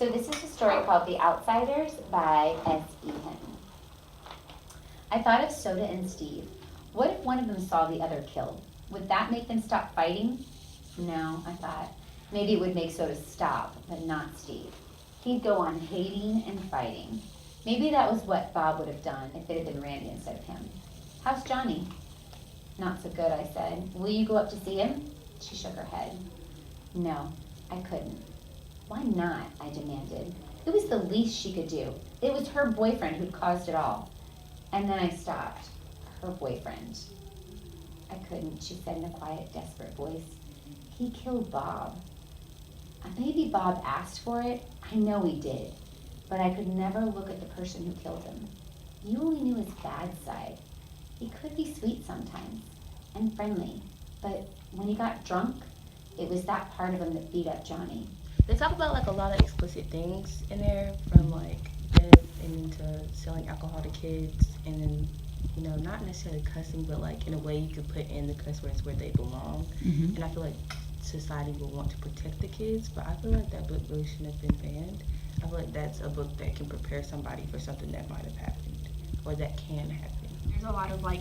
So this is a story called The Outsiders by S. E. Hinton. I thought of Soda and Steve. What if one of them saw the other killed? Would that make them stop fighting? No, I thought. Maybe it would make Soda stop, but not Steve. He'd go on hating and fighting. Maybe that was what Bob would have done if it had been Randy instead of him. How's Johnny? Not so good, I said. Will you go up to see him? She shook her head. No, I couldn't. Why not? I demanded. It was the least she could do. It was her boyfriend who'd caused it all. And then I stopped. Her boyfriend. I couldn't, she said in a quiet, desperate voice. He killed Bob. Maybe Bob asked for it. I know he did. But I could never look at the person who killed him. You only knew his bad side. He could be sweet sometimes and friendly. But when he got drunk, it was that part of him that beat up Johnny. They talk about like a lot of explicit things in there, from like death and to selling alcohol to kids, and then, you know, not necessarily cussing, but like in a way you could put in the cuss words where they belong. Mm-hmm. And I feel like society will want to protect the kids, but I feel like that book really shouldn't have been banned. I feel like that's a book that can prepare somebody for something that might have happened or that can happen. There's a lot of like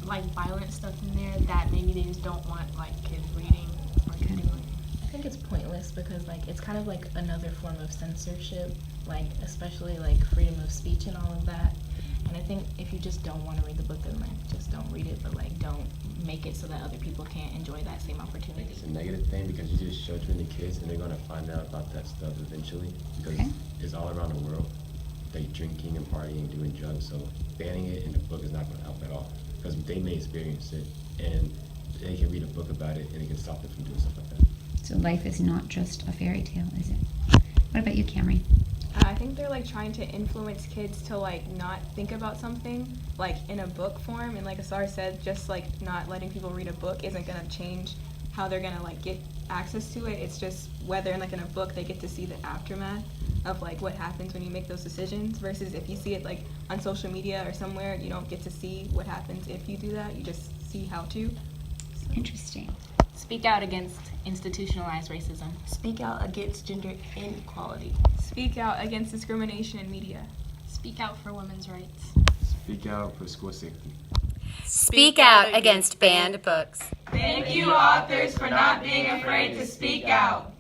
violent stuff in there that maybe they just don't want like kids reading or doing. I think it's pointless because like it's kind of like another form of censorship, like especially like freedom of speech and all of that. And I think if you just don't want to read the book, then like just don't read it, but like don't make it so that other people can't enjoy that same opportunity. It's a negative thing because you just children and kids, and they're gonna find out about that stuff eventually because it's all around the world. They drinking and partying and doing drugs, so banning it in the book is not gonna help at all because they may experience it and they can read a book about it and it can stop them from doing stuff like that. So life is not just a fairy tale, is it? What about you, Camry? I think they're like trying to influence kids to like not think about something like in a book form, and like Asar said, just like not letting people read a book isn't gonna change how they're gonna like get access to it. It's just whether like in a book they get to see the aftermath of like what happens when you make those decisions, versus if you see it like on social media or somewhere, you don't get to see what happens if you do that. You just see how to. So. Interesting. Speak out against institutionalized racism. Speak out against gender inequality. Speak out against discrimination in media. Speak out for women's rights. Speak out for school safety. Speak out against banned books. Thank you, authors, for not being afraid to speak out.